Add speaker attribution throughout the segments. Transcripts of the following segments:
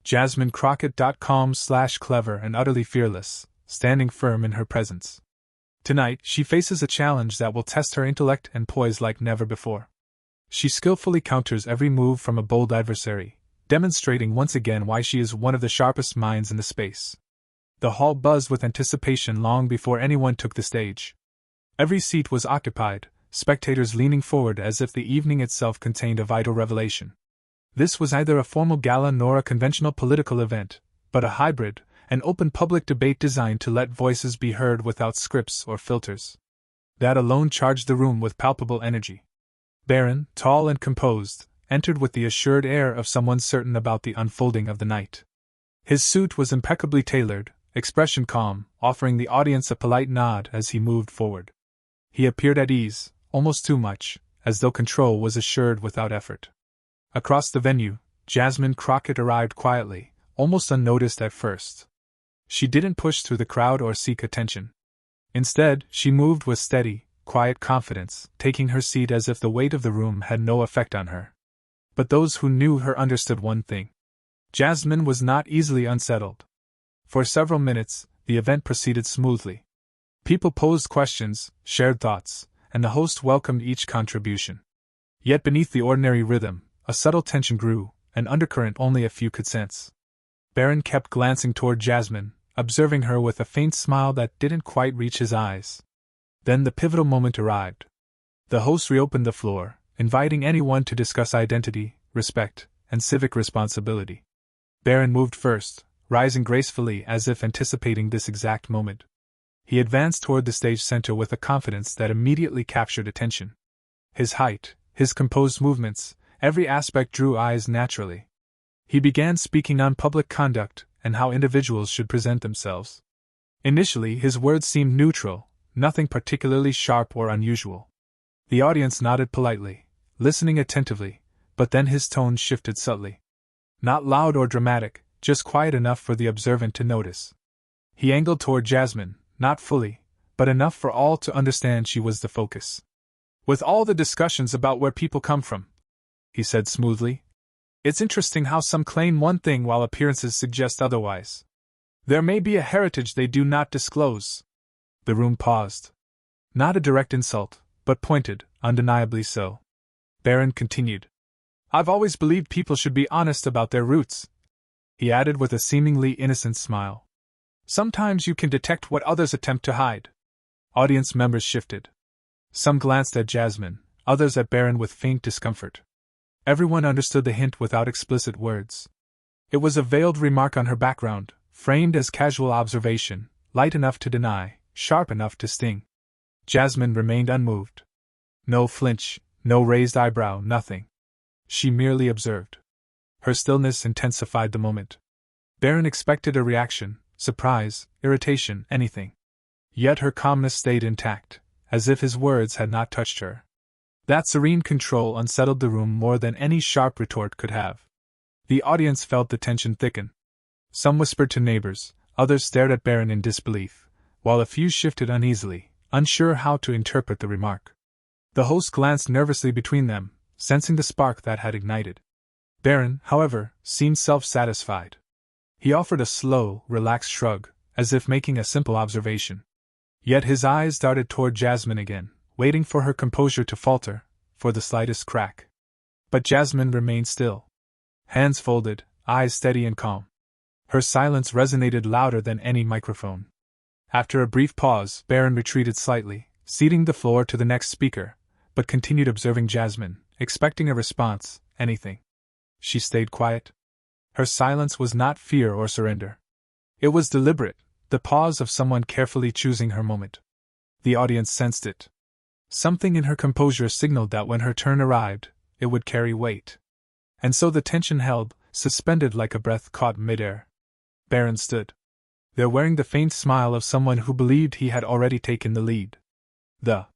Speaker 1: JasmineCrockett.com/clever and utterly fearless, standing firm in her presence. Tonight, she faces a challenge that will test her intellect and poise like never before. She skillfully counters every move from a bold adversary, demonstrating once again why she is one of the sharpest minds in the space. The hall buzzed with anticipation long before anyone took the stage. Every seat was occupied, spectators leaning forward as if the evening itself contained a vital revelation. This was neither a formal gala nor a conventional political event, but a hybrid, an open public debate designed to let voices be heard without scripts or filters. That alone charged the room with palpable energy. Barron, tall and composed, entered with the assured air of someone certain about the unfolding of the night. His suit was impeccably tailored, expression calm, offering the audience a polite nod as he moved forward. He appeared at ease, almost too much, as though control was assured without effort. Across the venue, Jasmine Crockett arrived quietly, almost unnoticed at first. She didn't push through the crowd or seek attention. Instead, she moved with steady, quiet confidence, taking her seat as if the weight of the room had no effect on her. But those who knew her understood one thing. Jasmine was not easily unsettled. For several minutes, the event proceeded smoothly. People posed questions, shared thoughts, and the host welcomed each contribution. Yet beneath the ordinary rhythm, a subtle tension grew, an undercurrent only a few could sense. Barron kept glancing toward Jasmine, observing her with a faint smile that didn't quite reach his eyes. Then the pivotal moment arrived. The host reopened the floor, inviting anyone to discuss identity, respect, and civic responsibility. Barron moved first, rising gracefully as if anticipating this exact moment. He advanced toward the stage center with a confidence that immediately captured attention. His height, his composed movements, every aspect drew eyes naturally. He began speaking on public conduct and how individuals should present themselves. Initially, his words seemed neutral, nothing particularly sharp or unusual. The audience nodded politely, listening attentively, but then his tone shifted subtly. Not loud or dramatic, just quiet enough for the observant to notice. He angled toward Jasmine, not fully, but enough for all to understand she was the focus. "With all the discussions about where people come from," he said smoothly, "it's interesting how some claim one thing while appearances suggest otherwise. There may be a heritage they do not disclose." The room paused. Not a direct insult, but pointed, undeniably so. Barron continued. "I've always believed people should be honest about their roots," he added with a seemingly innocent smile. "Sometimes you can detect what others attempt to hide." Audience members shifted. Some glanced at Jasmine, others at Barron with faint discomfort. Everyone understood the hint without explicit words. It was a veiled remark on her background, framed as casual observation, light enough to deny, sharp enough to sting. Jasmine remained unmoved. No flinch, no raised eyebrow, nothing. She merely observed. Her stillness intensified the moment. Barron expected a reaction, surprise, irritation, anything. Yet her calmness stayed intact, as if his words had not touched her. That serene control unsettled the room more than any sharp retort could have. The audience felt the tension thicken. Some whispered to neighbors, others stared at Barron in disbelief, while a few shifted uneasily, unsure how to interpret the remark. The host glanced nervously between them, sensing the spark that had ignited. Barron, however, seemed self-satisfied. He offered a slow, relaxed shrug, as if making a simple observation. Yet his eyes darted toward Jasmine again, waiting for her composure to falter, for the slightest crack. But Jasmine remained still. Hands folded, eyes steady and calm. Her silence resonated louder than any microphone. After a brief pause, Barron retreated slightly, ceding the floor to the next speaker, but continued observing Jasmine, expecting a response, anything. She stayed quiet. Her silence was not fear or surrender. It was deliberate, the pause of someone carefully choosing her moment. The audience sensed it. Something in her composure signaled that when her turn arrived, it would carry weight. And so the tension held, suspended like a breath caught midair. Barron stood. There, wearing the faint smile of someone who believed he had already taken the lead. The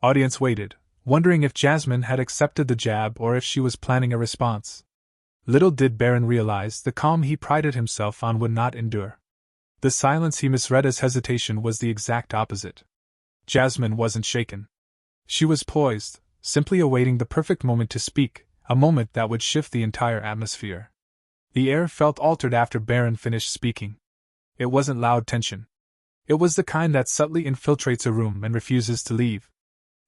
Speaker 1: audience waited, wondering if Jasmine had accepted the jab or if she was planning a response. Little did Barron realize the calm he prided himself on would not endure. The silence he misread as hesitation was the exact opposite. Jasmine wasn't shaken. She was poised, simply awaiting the perfect moment to speak, a moment that would shift the entire atmosphere. The air felt altered after Barron finished speaking. It wasn't loud tension. It was the kind that subtly infiltrates a room and refuses to leave.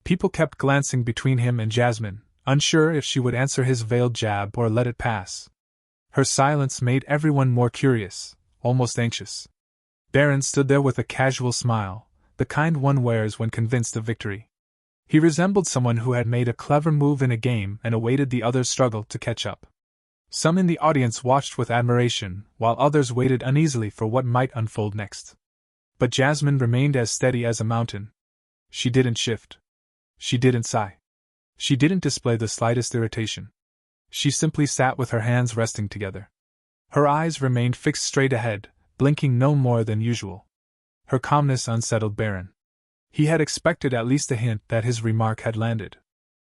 Speaker 1: People kept glancing between him and Jasmine, unsure if she would answer his veiled jab or let it pass. Her silence made everyone more curious, almost anxious. Barron stood there with a casual smile, the kind one wears when convinced of victory. He resembled someone who had made a clever move in a game and awaited the others' struggle to catch up. Some in the audience watched with admiration, while others waited uneasily for what might unfold next. But Jasmine remained as steady as a mountain. She didn't shift. She didn't sigh. She didn't display the slightest irritation. She simply sat with her hands resting together. Her eyes remained fixed straight ahead, blinking no more than usual. Her calmness unsettled Barron. He had expected at least a hint that his remark had landed.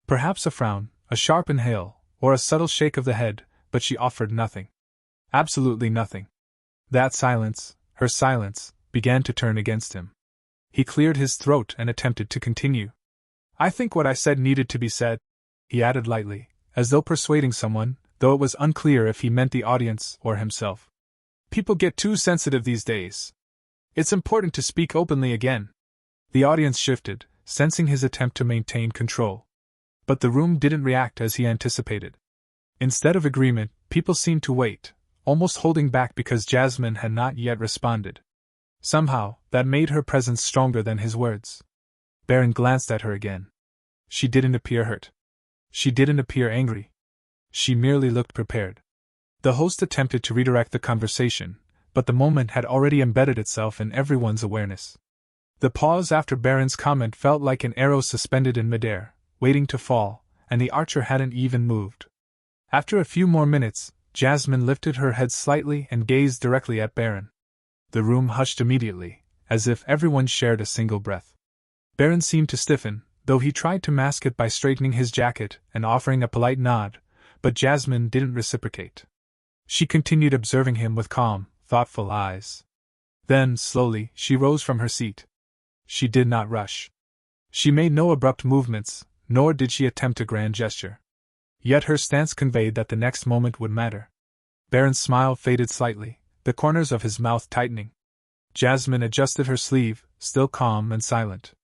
Speaker 1: Perhaps a frown, a sharp inhale, or a subtle shake of the head, but she offered nothing. Absolutely nothing. That silence, her silence, began to turn against him. He cleared his throat and attempted to continue. "I think what I said needed to be said," he added lightly, as though persuading someone, though it was unclear if he meant the audience or himself. "People get too sensitive these days. It's important to speak openly again." The audience shifted, sensing his attempt to maintain control. But the room didn't react as he anticipated. Instead of agreement, people seemed to wait, almost holding back because Jasmine had not yet responded. Somehow, that made her presence stronger than his words. Barron glanced at her again. She didn't appear hurt. She didn't appear angry. She merely looked prepared. The host attempted to redirect the conversation, but the moment had already embedded itself in everyone's awareness. The pause after Barron's comment felt like an arrow suspended in midair, waiting to fall, and the archer hadn't even moved. After a few more minutes, Jasmine lifted her head slightly and gazed directly at Barron. The room hushed immediately, as if everyone shared a single breath. Barron seemed to stiffen, though he tried to mask it by straightening his jacket and offering a polite nod, but Jasmine didn't reciprocate. She continued observing him with calm, thoughtful eyes. Then, slowly, she rose from her seat. She did not rush. She made no abrupt movements, nor did she attempt a grand gesture. Yet her stance conveyed that the next moment would matter. Barron's smile faded slightly, the corners of his mouth tightening. Jasmine adjusted her sleeve, still calm and silent.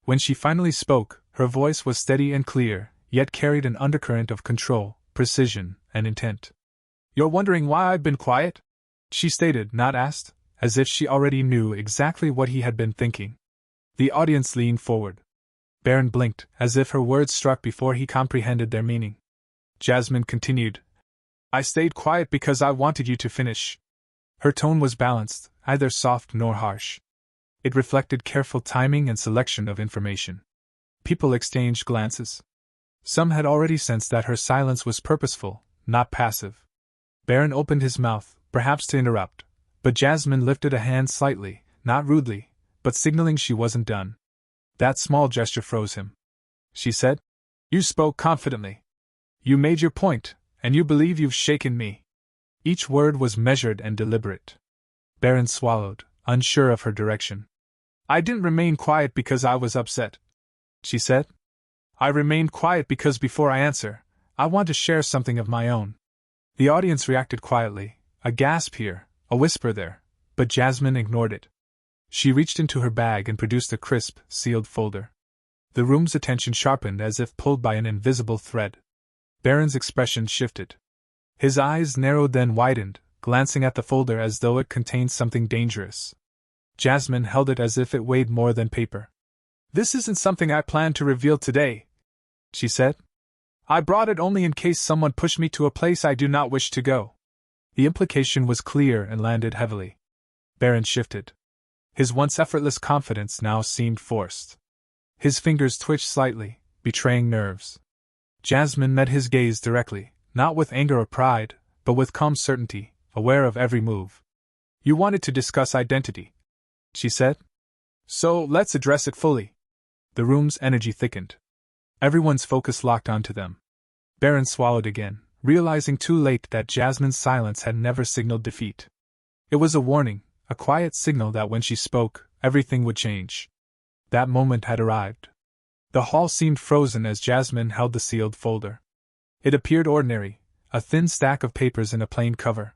Speaker 1: When she finally spoke, her voice was steady and clear, yet carried an undercurrent of control, precision, and intent. "You're wondering why I've been quiet?" she stated, not asked, as if she already knew exactly what he had been thinking. The audience leaned forward. Barron blinked, as if her words struck before he comprehended their meaning. Jasmine continued, "I stayed quiet because I wanted you to finish." Her tone was balanced, neither soft nor harsh. It reflected careful timing and selection of information. People exchanged glances. Some had already sensed that her silence was purposeful, not passive. Barron opened his mouth, perhaps to interrupt, but Jasmine lifted a hand slightly, not rudely, but signaling she wasn't done. That small gesture froze him. She said, "You spoke confidently. You made your point, and you believe you've shaken me." Each word was measured and deliberate. Barron swallowed, unsure of her direction. "I didn't remain quiet because I was upset," she said. "I remained quiet because before I answer, I want to share something of my own." The audience reacted quietly, a gasp here, a whisper there, but Jasmine ignored it. She reached into her bag and produced a crisp, sealed folder. The room's attention sharpened as if pulled by an invisible thread. Barron's expression shifted. His eyes narrowed then widened, glancing at the folder as though it contained something dangerous. Jasmine held it as if it weighed more than paper. "This isn't something I planned to reveal today," she said. "I brought it only in case someone pushed me to a place I do not wish to go." The implication was clear and landed heavily. Barron shifted. His once effortless confidence now seemed forced. His fingers twitched slightly, betraying nerves. Jasmine met his gaze directly, not with anger or pride, but with calm certainty, aware of every move. "You wanted to discuss identity," she said. "So let's address it fully." The room's energy thickened. Everyone's focus locked onto them. Barron swallowed again, realizing too late that Jasmine's silence had never signaled defeat. It was a warning, a quiet signal that when she spoke, everything would change. That moment had arrived. The hall seemed frozen as Jasmine held the sealed folder. It appeared ordinary, a thin stack of papers in a plain cover.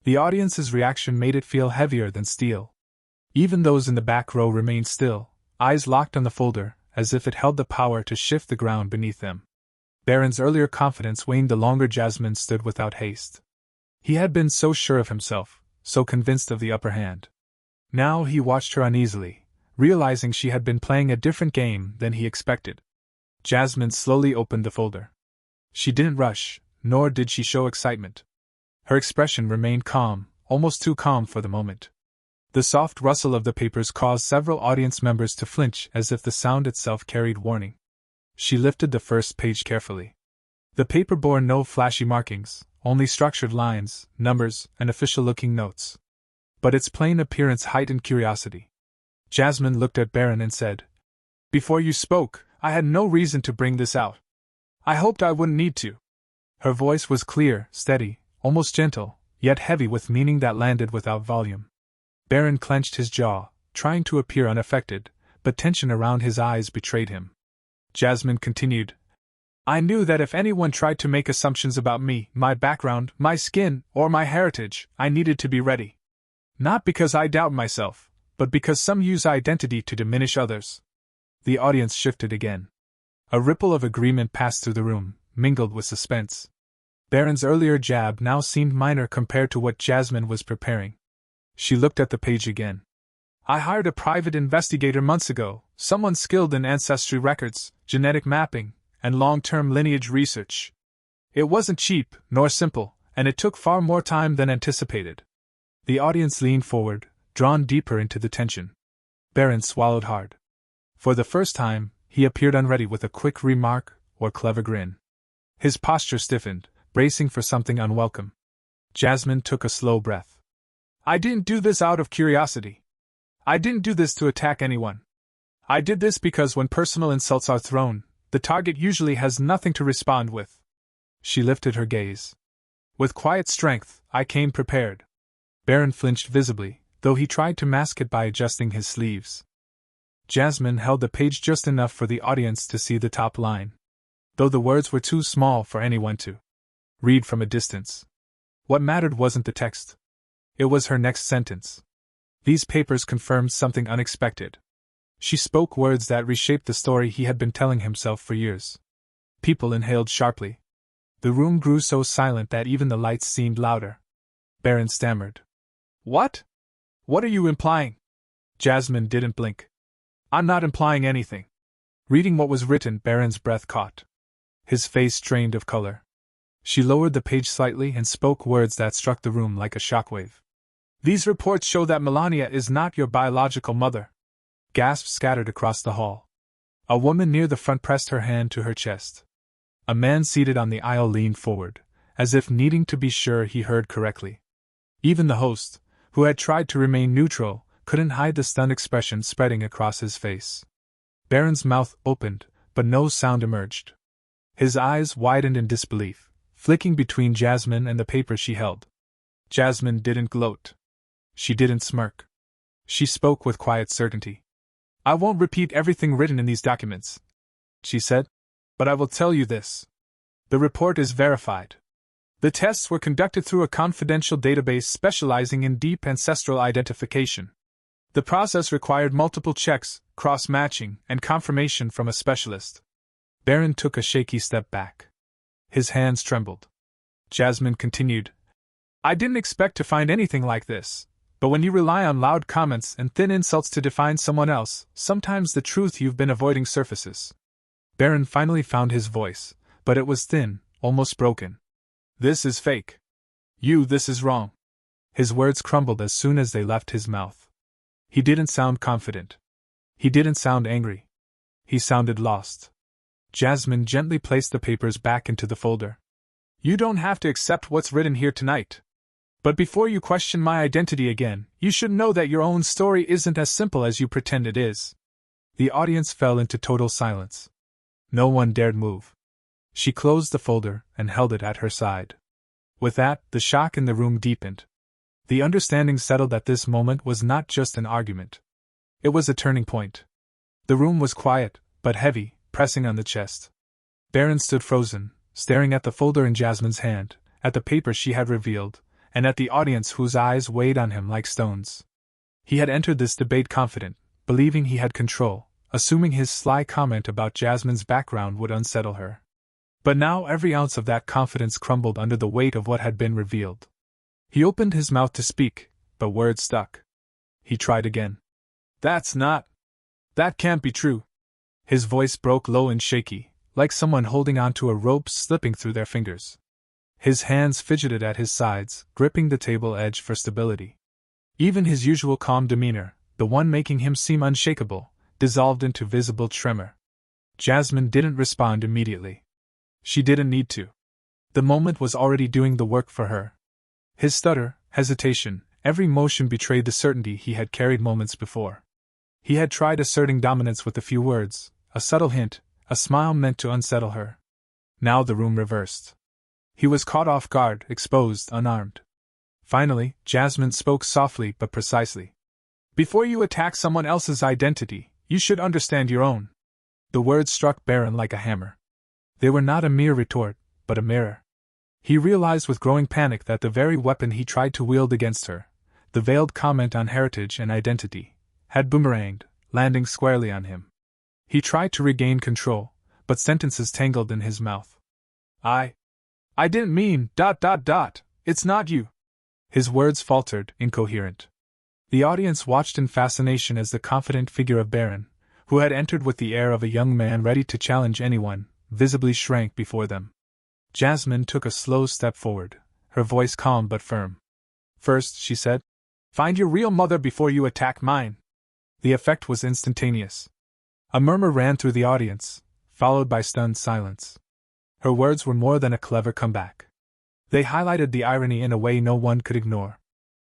Speaker 1: The audience's reaction made it feel heavier than steel. Even those in the back row remained still, eyes locked on the folder, as if it held the power to shift the ground beneath them. Barron's earlier confidence waned the longer Jasmine stood without haste. He had been so sure of himself, so convinced of the upper hand. Now he watched her uneasily, realizing she had been playing a different game than he expected. Jasmine slowly opened the folder. She didn't rush, nor did she show excitement. Her expression remained calm, almost too calm for the moment. The soft rustle of the papers caused several audience members to flinch as if the sound itself carried warning. She lifted the first page carefully. The paper bore no flashy markings, only structured lines, numbers, and official-looking notes. But its plain appearance heightened curiosity. Jasmine looked at Barron and said, "Before you spoke, I had no reason to bring this out. I hoped I wouldn't need to." Her voice was clear, steady, almost gentle, yet heavy with meaning that landed without volume. Barron clenched his jaw, trying to appear unaffected, but tension around his eyes betrayed him. Jasmine continued, "I knew that if anyone tried to make assumptions about me, my background, my skin, or my heritage, I needed to be ready. Not because I doubt myself, but because some use identity to diminish others." The audience shifted again. A ripple of agreement passed through the room, mingled with suspense. Barron's earlier jab now seemed minor compared to what Jasmine was preparing. She looked at the page again. "I hired a private investigator months ago, someone skilled in ancestry records, genetic mapping, and long-term lineage research. It wasn't cheap, nor simple, and it took far more time than anticipated." The audience leaned forward, drawn deeper into the tension. Barron swallowed hard. For the first time, he appeared unready with a quick remark or clever grin. His posture stiffened, bracing for something unwelcome. Jasmine took a slow breath. "I didn't do this out of curiosity. I didn't do this to attack anyone. I did this because when personal insults are thrown, the target usually has nothing to respond with." She lifted her gaze. "With quiet strength, I came prepared." Barron flinched visibly, though he tried to mask it by adjusting his sleeves. Jasmine held the page just enough for the audience to see the top line, though the words were too small for anyone to read from a distance. What mattered wasn't the text. It was her next sentence. These papers confirmed something unexpected. She spoke words that reshaped the story he had been telling himself for years. People inhaled sharply. The room grew so silent that even the lights seemed louder. Barron stammered. "What? What are you implying?" Jasmine didn't blink. "I'm not implying anything." Reading what was written, Barron's breath caught. His face drained of color. She lowered the page slightly and spoke words that struck the room like a shockwave. "These reports show that Melania is not your biological mother." Gasps scattered across the hall. A woman near the front pressed her hand to her chest. A man seated on the aisle leaned forward, as if needing to be sure he heard correctly. Even the host, who had tried to remain neutral, couldn't hide the stunned expression spreading across his face. Barron's mouth opened, but no sound emerged. His eyes widened in disbelief, flicking between Jasmine and the paper she held. Jasmine didn't gloat. She didn't smirk. She spoke with quiet certainty. "I won't repeat everything written in these documents," she said, "but I will tell you this. The report is verified. The tests were conducted through a confidential database specializing in deep ancestral identification. The process required multiple checks, cross-matching, and confirmation from a specialist." Barron took a shaky step back. His hands trembled. Jasmine continued, "I didn't expect to find anything like this, but when you rely on loud comments and thin insults to define someone else, sometimes the truth you've been avoiding surfaces." Barron finally found his voice, but it was thin, almost broken. "This is fake. This is wrong." His words crumbled as soon as they left his mouth. He didn't sound confident. He didn't sound angry. He sounded lost. Jasmine gently placed the papers back into the folder. "You don't have to accept what's written here tonight. But before you question my identity again, you should know that your own story isn't as simple as you pretend it is." The audience fell into total silence. No one dared move. She closed the folder and held it at her side. With that, the shock in the room deepened. The understanding settled that this moment was not just an argument. It was a turning point. The room was quiet, but heavy, pressing on the chest. Barron stood frozen, staring at the folder in Jasmine's hand, at the paper she had revealed, and at the audience whose eyes weighed on him like stones. He had entered this debate confident, believing he had control, assuming his sly comment about Jasmine's background would unsettle her. But now every ounce of that confidence crumbled under the weight of what had been revealed. He opened his mouth to speak, but words stuck. He tried again. That can't be true. His voice broke low and shaky, like someone holding onto a rope slipping through their fingers. His hands fidgeted at his sides, gripping the table edge for stability. Even his usual calm demeanor, the one making him seem unshakable, dissolved into visible tremor. Jasmine didn't respond immediately. She didn't need to. The moment was already doing the work for her. His stutter, hesitation, every motion betrayed the certainty he had carried moments before. He had tried asserting dominance with a few words, a subtle hint, a smile meant to unsettle her. Now the room reversed. He was caught off guard, exposed, unarmed. Finally, Jasmine spoke softly but precisely. Before you attack someone else's identity, you should understand your own. The words struck Barron like a hammer. They were not a mere retort, but a mirror. He realized with growing panic that the very weapon he tried to wield against her, the veiled comment on heritage and identity, had boomeranged, landing squarely on him. He tried to regain control, but sentences tangled in his mouth. I didn't mean ... It's not you. His words faltered, incoherent. The audience watched in fascination as the confident figure of Barron, who had entered with the air of a young man ready to challenge anyone, visibly shrank before them. Jasmine took a slow step forward, her voice calm but firm. First, she said, find your real mother before you attack mine. The effect was instantaneous. A murmur ran through the audience, followed by stunned silence. Her words were more than a clever comeback. They highlighted the irony in a way no one could ignore.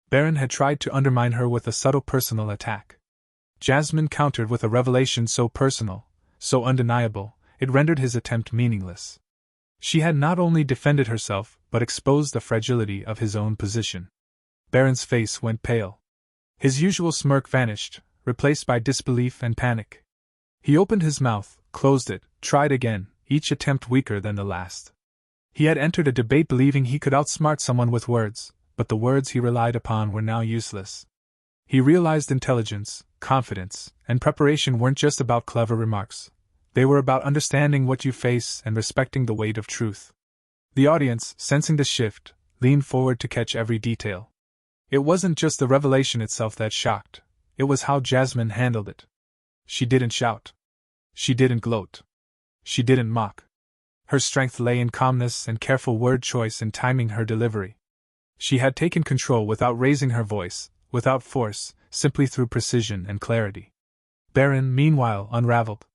Speaker 1: Barron had tried to undermine her with a subtle personal attack. Jasmine countered with a revelation so personal, so undeniable, it rendered his attempt meaningless. She had not only defended herself, but exposed the fragility of his own position. Barron's face went pale. His usual smirk vanished, replaced by disbelief and panic. He opened his mouth, closed it, tried again, each attempt weaker than the last. He had entered a debate believing he could outsmart someone with words, but the words he relied upon were now useless. He realized intelligence, confidence, and preparation weren't just about clever remarks. They were about understanding what you face and respecting the weight of truth. The audience, sensing the shift, leaned forward to catch every detail. It wasn't just the revelation itself that shocked, it was how Jasmine handled it. She didn't shout. She didn't gloat. She didn't mock. Her strength lay in calmness and careful word choice and timing her delivery. She had taken control without raising her voice, without force, simply through precision and clarity. Barron, meanwhile, unraveled.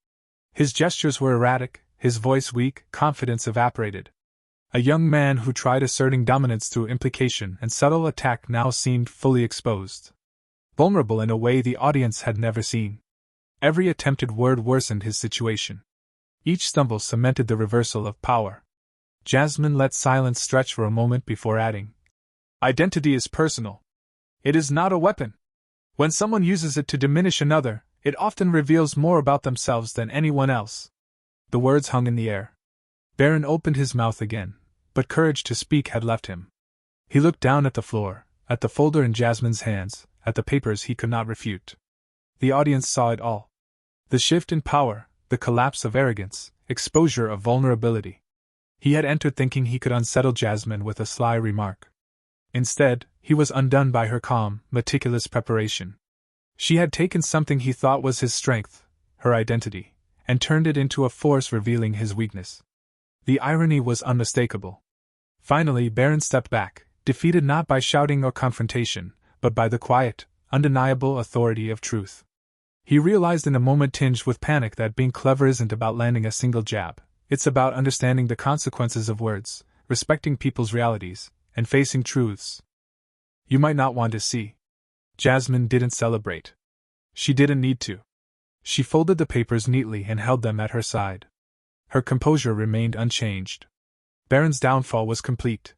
Speaker 1: His gestures were erratic, his voice weak, confidence evaporated. A young man who tried asserting dominance through implication and subtle attack now seemed fully exposed. Vulnerable in a way the audience had never seen. Every attempted word worsened his situation. Each stumble cemented the reversal of power. Jasmine let silence stretch for a moment before adding, identity is personal. It is not a weapon. When someone uses it to diminish another, it often reveals more about themselves than anyone else. The words hung in the air. Barron opened his mouth again, but courage to speak had left him. He looked down at the floor, at the folder in Jasmine's hands, at the papers he could not refute. The audience saw it all. The shift in power, the collapse of arrogance, exposure of vulnerability. He had entered thinking he could unsettle Jasmine with a sly remark. Instead, he was undone by her calm, meticulous preparation. She had taken something he thought was his strength, her identity, and turned it into a force revealing his weakness. The irony was unmistakable. Finally, Barron stepped back, defeated not by shouting or confrontation, but by the quiet, undeniable authority of truth. He realized in a moment tinged with panic that being clever isn't about landing a single jab, it's about understanding the consequences of words, respecting people's realities, and facing truths you might not want to see. Jasmine didn't celebrate. She didn't need to. She folded the papers neatly and held them at her side. Her composure remained unchanged. Barron's downfall was complete.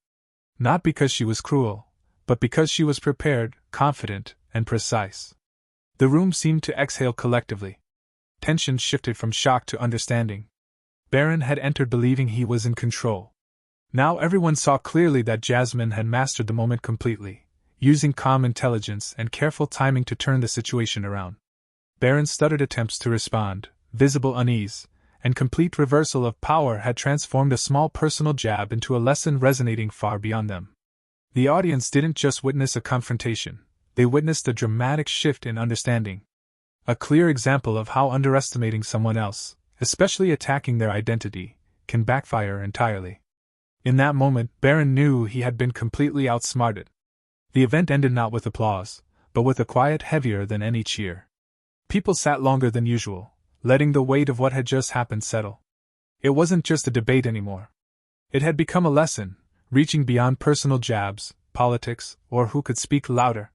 Speaker 1: Not because she was cruel, but because she was prepared, confident, and precise. The room seemed to exhale collectively. Tension shifted from shock to understanding. Barron had entered believing he was in control. Now everyone saw clearly that Jasmine had mastered the moment completely, using calm intelligence and careful timing to turn the situation around. Barron's stuttered attempts to respond, visible unease, and complete reversal of power had transformed a small personal jab into a lesson resonating far beyond them. The audience didn't just witness a confrontation, they witnessed a dramatic shift in understanding. A clear example of how underestimating someone else, especially attacking their identity, can backfire entirely. In that moment, Barron knew he had been completely outsmarted. The event ended not with applause, but with a quiet heavier than any cheer. People sat longer than usual, letting the weight of what had just happened settle. It wasn't just a debate anymore. It had become a lesson, reaching beyond personal jabs, politics, or who could speak louder.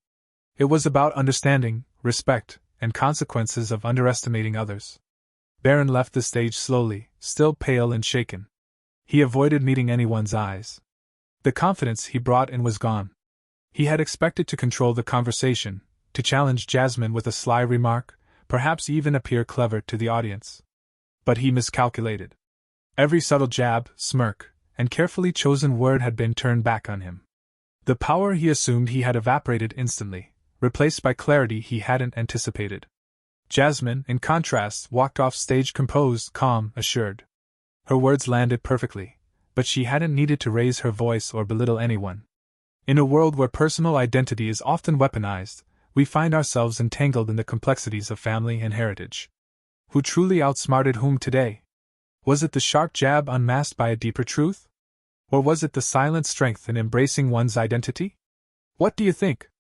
Speaker 1: It was about understanding, respect, and consequences of underestimating others. Barron left the stage slowly, still pale and shaken. He avoided meeting anyone's eyes. The confidence he brought in was gone. He had expected to control the conversation, to challenge Jasmine with a sly remark, perhaps even appear clever to the audience. But he miscalculated. Every subtle jab, smirk, and carefully chosen word had been turned back on him. The power he assumed he had evaporated instantly, replaced by clarity he hadn't anticipated. Jasmine, in contrast, walked off stage composed, calm, assured. Her words landed perfectly, but she hadn't needed to raise her voice or belittle anyone. In a world where personal identity is often weaponized, we find ourselves entangled in the complexities of family and heritage. Who truly outsmarted whom today? Was it the sharp jab unmasked by a deeper truth? Or was it the silent strength in embracing one's identity? What do you think?